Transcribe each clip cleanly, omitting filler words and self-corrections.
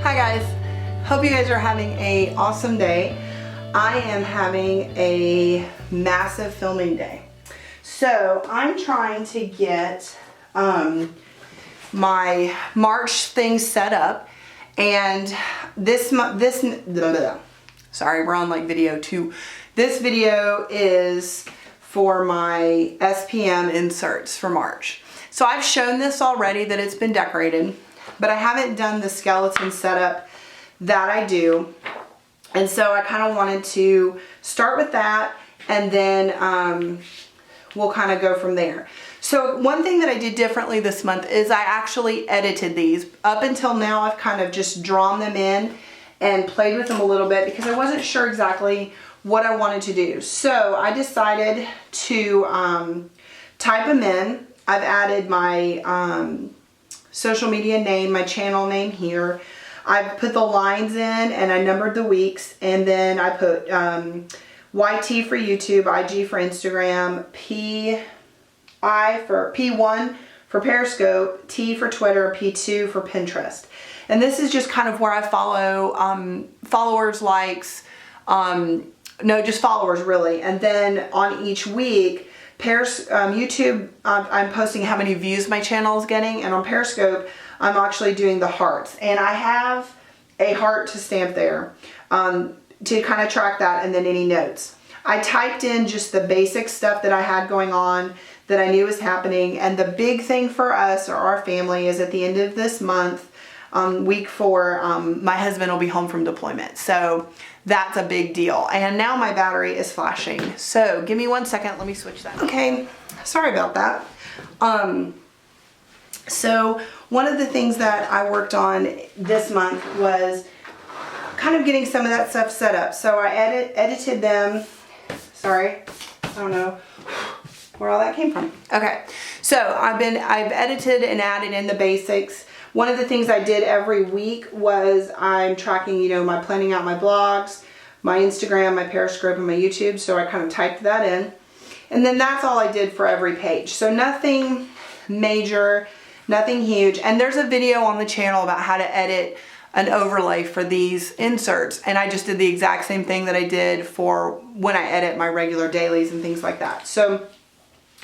Hi guys, hope you guys are having a awesome day. I am having a massive filming day. So I'm trying to get my March things set up, and sorry, we're on like video 2. This video is for my SPM inserts for March. So I've shown this already that it's been decorated, but I haven't done the skeleton setup that I do. And so I kind of wanted to start with that, and then we'll kind of go from there. So one thing that I did differently this month is I actually edited these. Up until now, I've kind of just drawn them in and played with them a little bit because I wasn't sure exactly what I wanted to do. So I decided to type them in. I've added my social media name, my channel name here. I put the lines in and I numbered the weeks, and then I put YT for YouTube, IG for Instagram, P1 for Periscope, T for Twitter, P2 for Pinterest. And this is just kind of where I follow followers, likes, no, just followers really. And then on each week, YouTube, I'm posting how many views my channel is getting, and on Periscope, I'm actually doing the hearts. And I have a heart to stamp there to kind of track that, and then any notes. I typed in just the basic stuff that I had going on that I knew was happening, and the big thing for us or our family is at the end of this month, week 4, my husband will be home from deployment. So that's a big deal. And now my battery is flashing. So give me 1 second. Let me switch that. Okay. Sorry about that. So one of the things that I worked on this month was kind of getting some of that stuff set up. So I edited them. Sorry. I don't know where all that came from. Okay. So I've edited and added in the basics. One of the things I did every week was I'm tracking, planning out my blogs, my Instagram, my Periscope, and my YouTube. So I kind of typed that in. And then that's all I did for every page. So nothing major, nothing huge. And there's a video on the channel about how to edit an overlay for these inserts. And I just did the exact same thing that I did for when I edit my regular dailies and things like that. So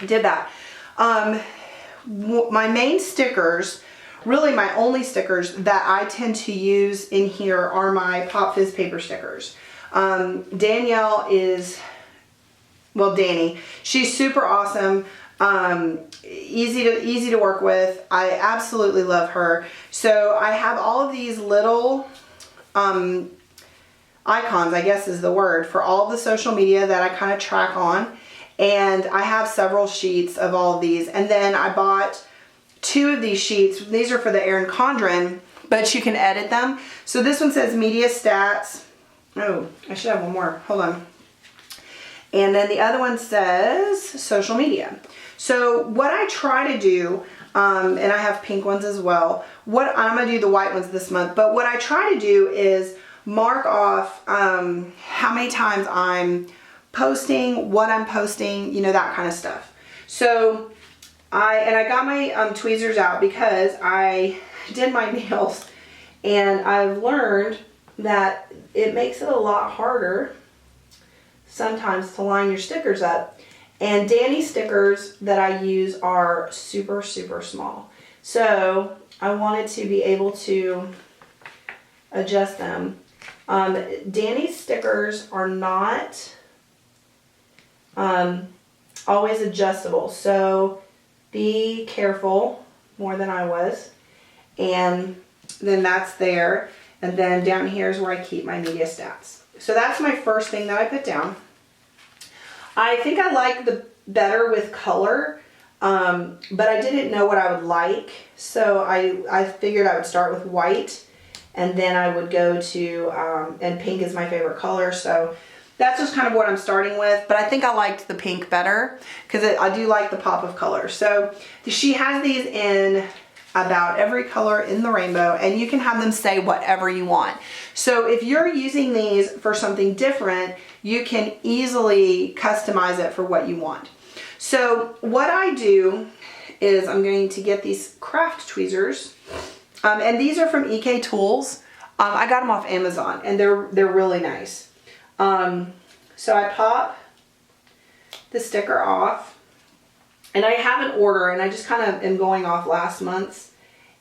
I did that. My main stickers, really my only stickers that I tend to use in here are my Pop Fizz paper stickers. Danielle is, well, Danny, she's super awesome, easy to work with. I absolutely love her. So I have all of these little icons, I guess is the word, for all the social media that I kind of track on. And I have several sheets of all of these. And then I bought 2 of these sheets. These are for the Erin Condren, but you can edit them. So this one says media stats. Oh, I should have one more. Hold on. And then the other one says social media. So what I try to do, and I have pink ones as well. I'm going to do the white ones this month, but what I try to do is mark off how many times I'm posting, what I'm posting, that kind of stuff. So I got my tweezers out because I did my nails, and I've learned that it makes it a lot harder sometimes to line your stickers up. And Danny's stickers that I use are super, super small. So I wanted to be able to adjust them. Danny's stickers are not always adjustable. So be careful, more than I was. And then that's there. And then down here is where I keep my media stats. So that's my first thing that I put down. I think I like the better with color, but I didn't know what I would like. So I figured I would start with white, and then I would go to, and pink is my favorite color. So that's just kind of what I'm starting with, but I think I liked the pink better because I do like the pop of color. So she has these in about every color in the rainbow, and you can have them say whatever you want. So if you're using these for something different, you can easily customize it for what you want. So what I do is I'm going to get these craft tweezers, and these are from EK Tools. I got them off Amazon, and they're really nice. So I pop the sticker off, and I have an order, and I just kind of am going off last month's,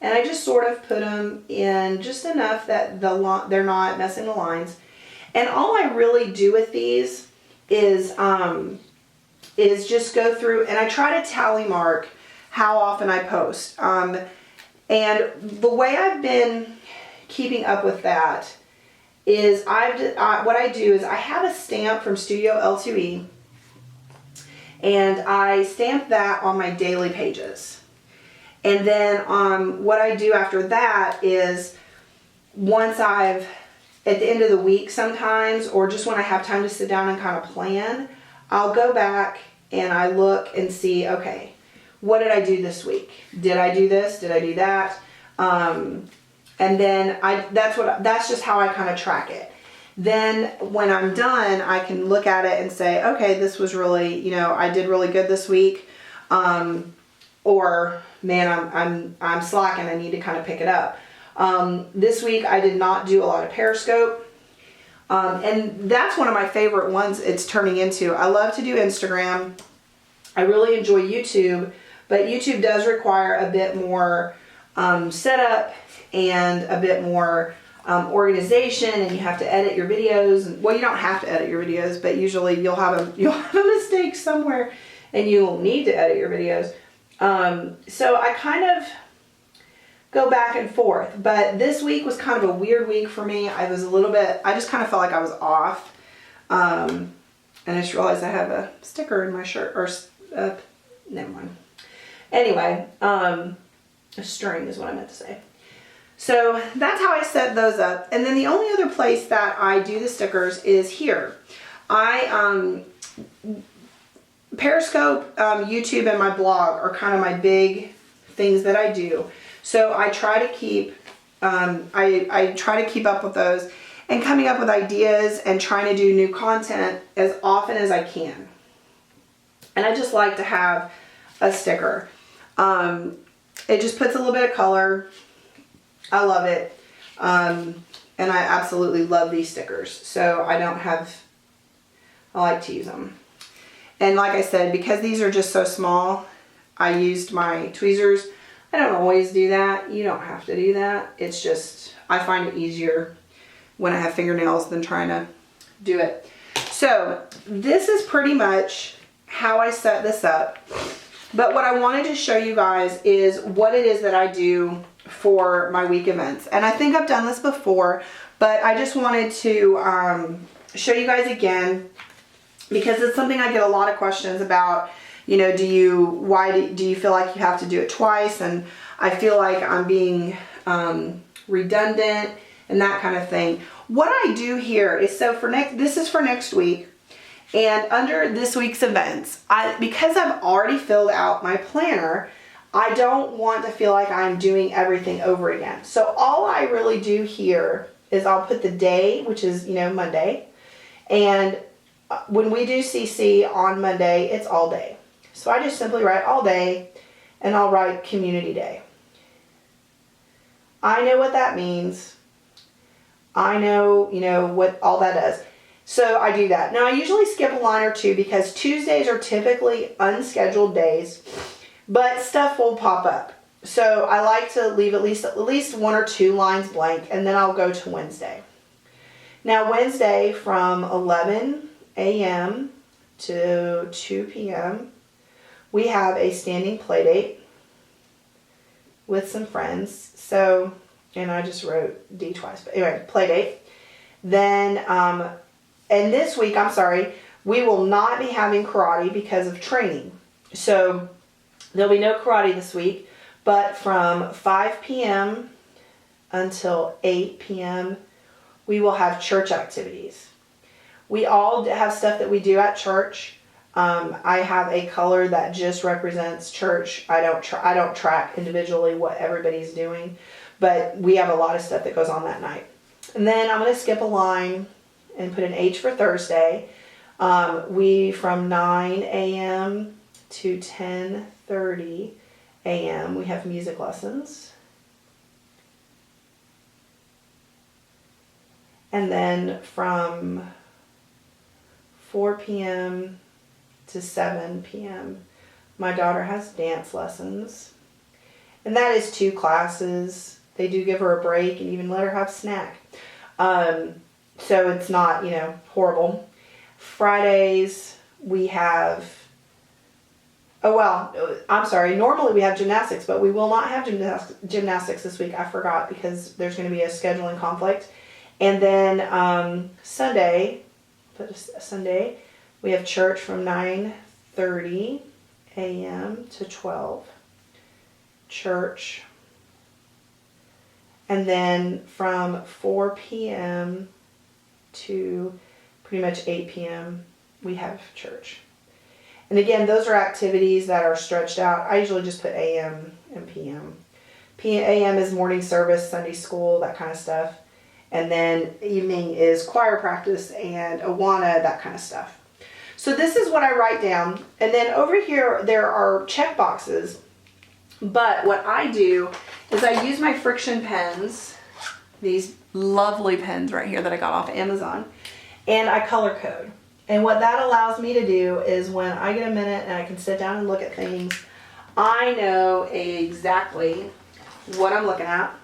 and I just sort of put them in just enough that they're not messing the lines. And all I really do with these is just go through, and I try to tally mark how often I post. And the way I've been keeping up with that is what I do is I have a stamp from Studio L2E, and I stamp that on my daily pages. And then what I do after that is once at the end of the week sometimes, or just when I have time to sit down and kind of plan, I'll go back and I look and see, okay, what did I do this week? Did I do this? Did I do that? And then that's just how I kind of track it. Then when I'm done, I can look at it and say, okay, this was really, I did really good this week. Or man, I'm slacking. I need to kind of pick it up. This week I did not do a lot of Periscope. And that's one of my favorite ones it's turning into. I love to do Instagram. I really enjoy YouTube, but YouTube does require a bit more setup and a bit more organization, and you have to edit your videos. Well, you don't have to edit your videos, but usually you'll have a mistake somewhere, and you'll need to edit your videos. So I kind of go back and forth, but this week was kind of a weird week for me. I just kind of felt like I was off, and I just realized I have a sticker in my shirt, or never mind. Anyway, a string is what I meant to say. So that's how I set those up. And then the only other place that I do the stickers is here. Periscope, YouTube, and my blog are kind of my big things that I do. So I try to keep, I try to keep up with those and coming up with ideas and trying to do new content as often as I can. And I just like to have a sticker. It just puts a little bit of color. I love it. And I absolutely love these stickers. So I like to use them. And like I said, because these are just so small, I used my tweezers. I don't always do that. You don't have to do that. It's just, I find it easier when I have fingernails than trying to do it. So this is pretty much how I set this up. But what I wanted to show you guys is what it is that I do for my week events. And I think I've done this before, but I just wanted to show you guys again, because it's something I get a lot of questions about. Why do you feel like you have to do it twice? And I feel like I'm being redundant and that kind of thing. What I do here is, this is for next week. And under this week's events, because I've already filled out my planner, I don't want to feel like I'm doing everything over again. So all I really do here is I'll put the day, which is, Monday. And when we do CC on Monday, it's all day. So I just simply write all day, and I'll write community day. I know what that means. I know, what all that does. So I do that. Now I usually skip a line or two because Tuesdays are typically unscheduled days, but stuff will pop up. So I like to leave at least one or two lines blank, and then I'll go to Wednesday. Now Wednesday from 11 a.m. to 2 p.m. we have a standing play date with some friends. So, and I just wrote D twice, but anyway, play date. Then, and this week, we will not be having karate because of training. So there'll be no karate this week, but from 5 p.m. until 8 p.m. we will have church activities. We all have stuff that we do at church. I have a color that just represents church. I don't track individually what everybody's doing, but we have a lot of stuff that goes on that night. And then I'm going to skip a line and put an H for Thursday. We from 9 a.m. to 10:30 a.m. we have music lessons. And then from 4 p.m. to 7 p.m., my daughter has dance lessons. And that is 2 classes. They do give her a break and even let her have snack. So it's not, horrible. Fridays, we have, normally we have gymnastics, but we will not have gymnastics this week. I forgot because there's going to be a scheduling conflict. And then Sunday, we have church from 9:30 a.m. to 12. Church. And then from 4 p.m. to pretty much 8 p.m. we have church. And again, those are activities that are stretched out. I usually just put a.m. and p.m. A.m. is morning service, Sunday school, that kind of stuff. And then evening is choir practice and Awana, that kind of stuff. So this is what I write down. And then over here, there are check boxes. But what I do is I use my friction pens, these lovely pens right here that I got off Amazon, and I color code. And what that allows me to do is when I get a minute and I can sit down and look at things, I know exactly what I'm looking at.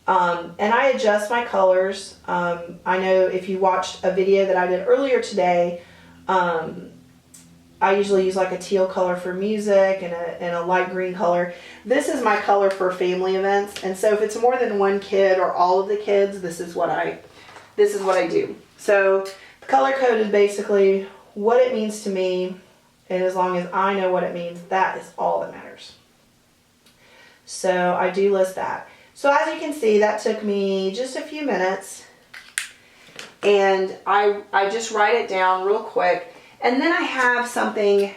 And I adjust my colors. I know if you watched a video that I did earlier today, I usually use like a teal color for music and a light green color. This is my color for family events. And so if it's more than one kid or all of the kids, this is what I do. So the color code is basically what it means to me. And as long as I know what it means, that is all that matters. So I do list that. So as you can see, that took me just a few minutes. And I just write it down real quick. And then I have something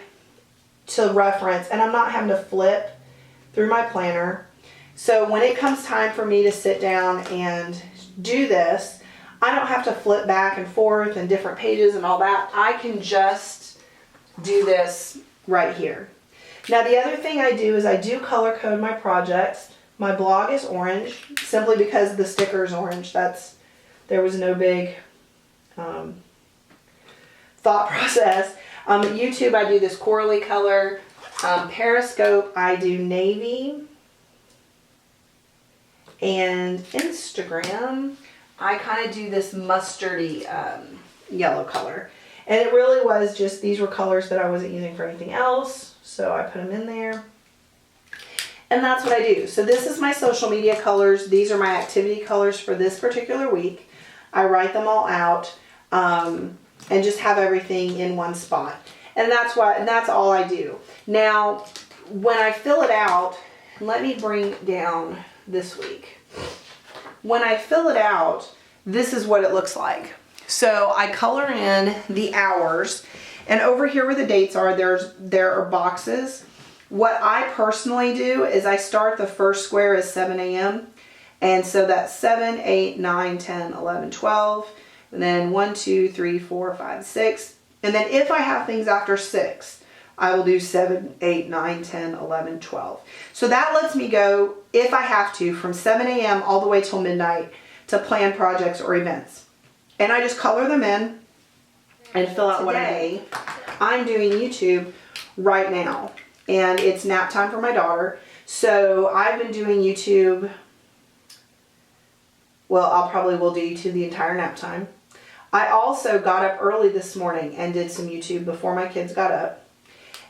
to reference, and I'm not having to flip through my planner. So when it comes time for me to sit down and do this, I don't have to flip back and forth and different pages and all that. I can just do this right here. Now the other thing I do is I do color code my projects. My blog is orange, simply because the sticker is orange. There was no big thought process. YouTube, I do this corally color. Periscope, I do navy. And Instagram, I kind of do this mustardy yellow color. And it really was just, these were colors that I wasn't using for anything else. So I put them in there. And that's what I do. So this is my social media colors. These are my activity colors for this particular week. I write them all out. And just have everything in one spot. And that's all I do. Now, when I fill it out, let me bring down this week. When I fill it out, this is what it looks like. So I color in the hours, and over here where the dates are, there are boxes. What I personally do is I start the first square as 7 a.m. And so that's 7, 8, 9, 10, 11, 12. And then 1, 2, 3, 4, 5, 6. And then if I have things after 6, I will do 7, 8, 9, 10, 11, 12. So that lets me go, if I have to, from 7 a.m. all the way till midnight to plan projects or events. And I just color them in and fill out what I do. I'm doing YouTube right now. And it's nap time for my daughter. So I've been doing YouTube. Well, I probably will do YouTube the entire nap time. I also got up early this morning and did some YouTube before my kids got up.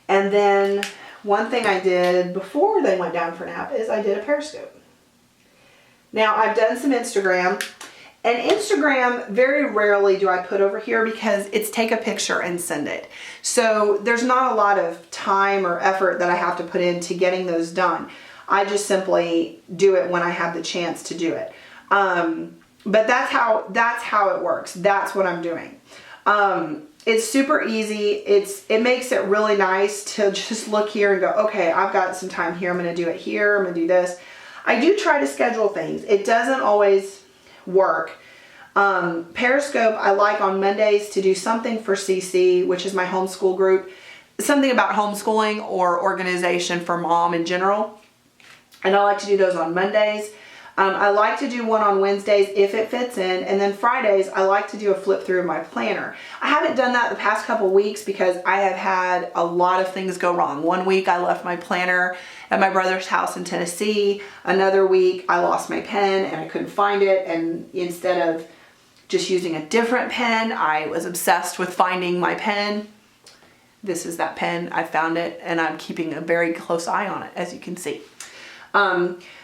And then one thing I did before they went down for nap is I did a Periscope. Now I've done some Instagram. And Instagram, very rarely do I put over here because it's take a picture and send it. So there's not a lot of time or effort that I have to put into getting those done. I just simply do it when I have the chance to do it. But that's how it works. That's what I'm doing. It's super easy. It makes it really nice to just look here and go, okay, I've got some time here. I'm going to do it here. I'm going to do this. I do try to schedule things. It doesn't always work. Periscope, I like on Mondays to do something for CC, which is my homeschool group. Something about homeschooling or organization for mom in general. And I like to do those on Mondays. I like to do one on Wednesdays if it fits in, and then Fridays I like to do a flip through of my planner. I haven't done that the past couple weeks because I have had a lot of things go wrong. One week I left my planner at my brother's house in Tennessee. Another week I lost my pen and I couldn't find it, and instead of just using a different pen, I was obsessed with finding my pen. This is that pen. I found it and I'm keeping a very close eye on it, as you can see.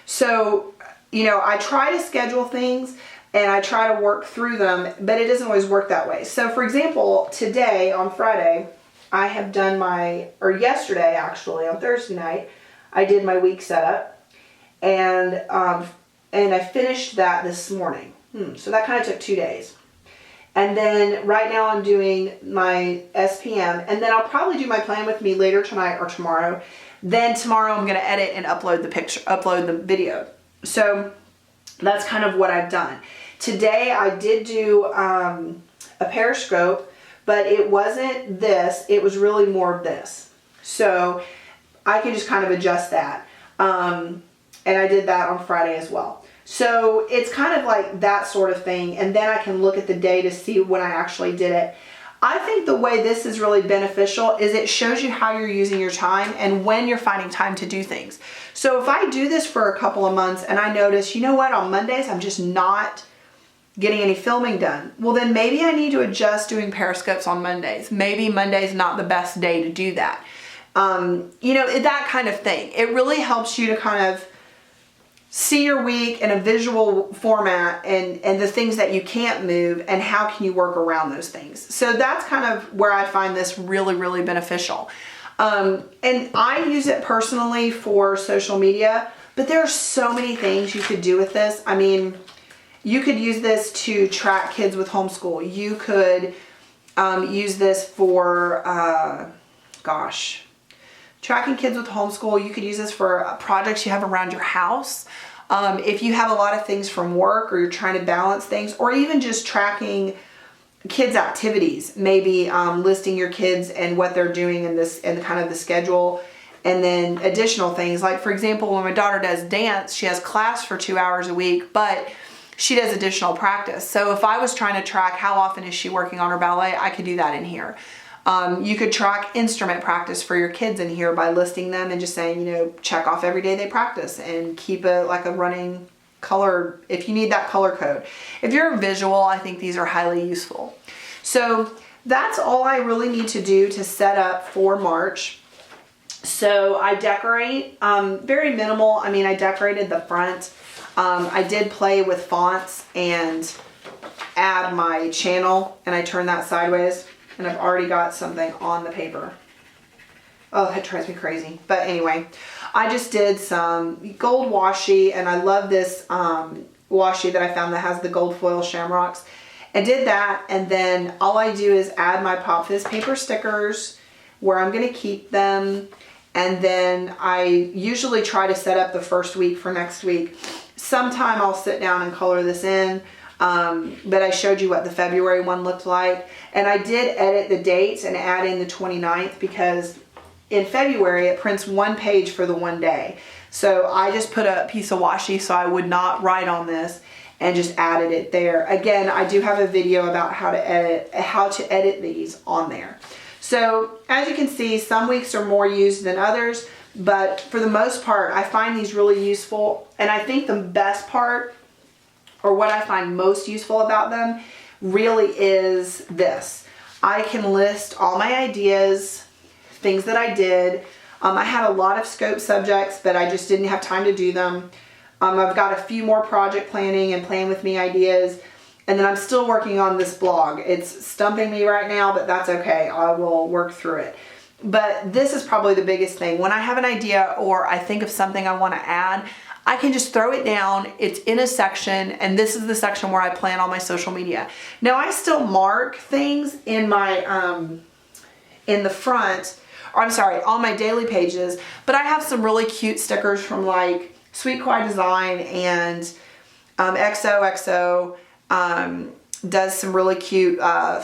So, you know, I try to schedule things and I try to work through them, but it doesn't always work that way. So for example, today on Friday, I have done yesterday actually, on Thursday night, I did my week setup, and I finished that this morning. So that kind of took 2 days. And then right now I'm doing my SPM, and then I'll probably do my plan with me later tonight or tomorrow. Then tomorrow I'm going to edit and upload the video. So that's kind of what I've done. Today I did do a periscope, but it wasn't this, it was really more of this. So I can just kind of adjust that. And I did that on Friday as well. So it's kind of like that sort of thing, and then I can look at the day to see when I actually did it. I think the way this is really beneficial is it shows you how you're using your time and when you're finding time to do things. So if I do this for a couple of months and I notice, you know what, on Mondays I'm just not getting any filming done, well then maybe I need to adjust doing periscopes on Mondays. Maybe Monday's not the best day to do that. You know, that kind of thing. It really helps you to kind of see your week in a visual format and the things that you can't move and how can you work around those things. So that's kind of where I find this really, really beneficial. And I use it personally for social media, but there are so many things you could do with this. I mean, you could use this to track kids with homeschool. You could use this for, tracking kids with homeschool. You could use this for projects you have around your house. If you have a lot of things from work or you're trying to balance things, or even just tracking kids' activities, maybe listing your kids and what they're doing in this and kind of the schedule, and then additional things. Like for example, when my daughter does dance, she has class for 2 hours a week, but she does additional practice. So if I was trying to track how often is she working on her ballet, I could do that in here. You could track instrument practice for your kids in here by listing them and just saying, you know, check off every day they practice and keep a running color if you need that color code. If you're a visual, I think these are highly useful. So that's all I really need to do to set up for March. So I decorate, very minimal. I mean, I decorated the front. I did play with fonts and add my channel, and I turned that sideways. And I've already got something on the paper. Oh, that drives me crazy. But anyway, I just did some gold washi, and I love this washi that I found that has the gold foil shamrocks. I did that, and then all I do is add my Pop Fizz paper stickers where I'm going to keep them, and then I usually try to set up the first week for next week. Sometime I'll sit down and color this in. But I showed you what the February one looked like, and I did edit the dates and add in the 29th because in February it prints one page for the one day. So I just put a piece of washi so I would not write on this and just added it there. Again, I do have a video about how to edit these on there. So as you can see, some weeks are more used than others, but for the most part, I find these really useful. And I think the best part, or what I find most useful about them, really is this. I can list all my ideas, things that I did. I had a lot of scope subjects, but I just didn't have time to do them. I've got a few more project planning and plan with me ideas, and then I'm still working on this blog. It's stumping me right now, but that's okay. I will work through it. But this is probably the biggest thing. When I have an idea or I think of something I want to add, I can just throw it down. It's in a section, and this is the section where I plan all my social media. Now I still mark things in my in the front, or I'm sorry, on my daily pages, but I have some really cute stickers from like Sweet Quai Design and XOXO does some really cute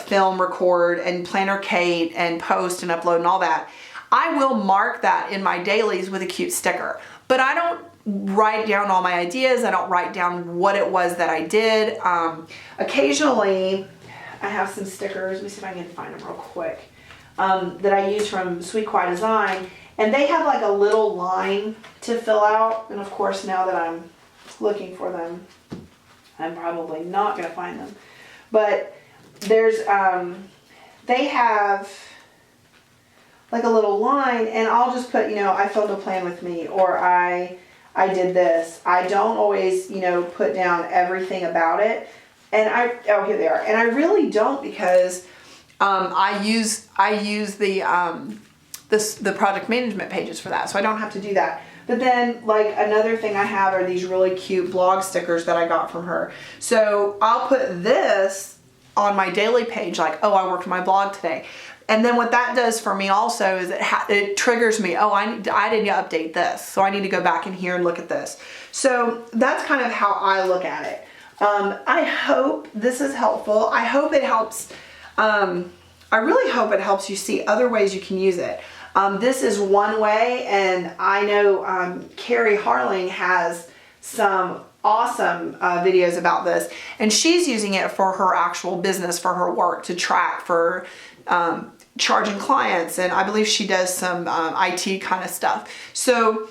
film record, and Planner Kate and post and upload and all that. I will mark that in my dailies with a cute sticker, but I don't write down all my ideas. I don't write down what it was that I did. Occasionally, I have some stickers. Let me see if I can find them real quick. That I use from Sweet Quiet Design. And they have like a little line to fill out. And of course, now that I'm looking for them, I'm probably not going to find them. But there's, they have like a little line, and I'll just put, you know, I filmed a plan with me, or I did this. I don't always, you know, put down everything about it. And oh, here they are. And I really don't, because I use the project management pages for that, so I don't have to do that. But then, like, another thing I have are these really cute blog stickers that I got from her. So I'll put this on my daily page, like, oh, I worked on my blog today. And then what that does for me also is it triggers me, oh, I didn't update this, so I need to go back in here and look at this. So that's kind of how I look at it. I hope this is helpful. I hope it helps. I really hope it helps you see other ways you can use it. This is one way, and I know Carrie Harling has some awesome videos about this, and she's using it for her actual business, for her work, to track for charging clients, and I believe she does some IT kind of stuff. So,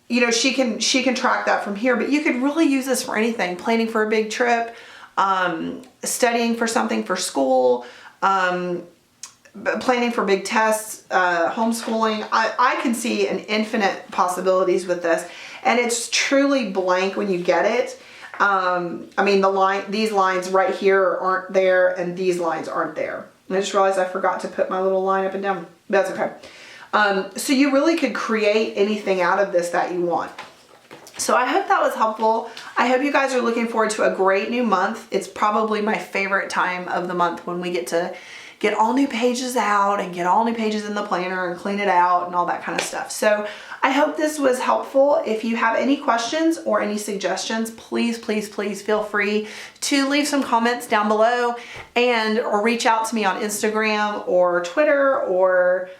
you know, she can track that from here, but you could really use this for anything: planning for a big trip, studying for something for school, planning for big tests, homeschooling. I can see an infinite possibilities with this, and it's truly blank when you get it. I mean, these lines right here aren't there, and these lines aren't there. And I just realized I forgot to put my little line up and down. That's okay. So you really could create anything out of this that you want. So I hope that was helpful. I hope you guys are looking forward to a great new month. It's probably my favorite time of the month, when we get to get all new pages out and get all new pages in the planner and clean it out and all that kind of stuff. So I hope this was helpful. If you have any questions or any suggestions, please, please, please feel free to leave some comments down below, or reach out to me on Instagram or Twitter or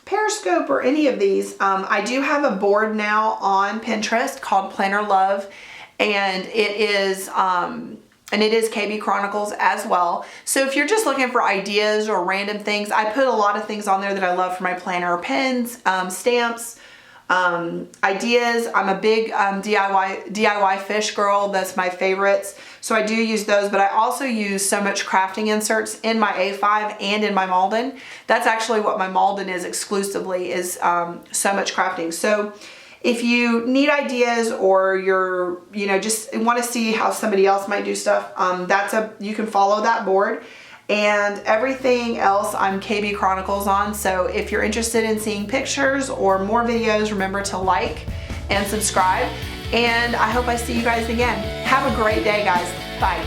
Periscope or any of these. I do have a board now on Pinterest called Planner Love, and it is KB Chronicles as well. So if you're just looking for ideas or random things, I put a lot of things on there that I love for my planner: pens, stamps, ideas. I'm a big DIY fish girl. That's my favorites. So I do use those, but I also use So Much Crafting inserts in my A5 and in my Malden. That's actually what my Malden is exclusively, is So Much Crafting. So if you need ideas, or you're, you know, just want to see how somebody else might do stuff, you can follow that board. And everything else I'm KB Chronicles on. So if you're interested in seeing pictures or more videos, remember to like and subscribe. And I hope I see you guys again. Have a great day, guys. Bye.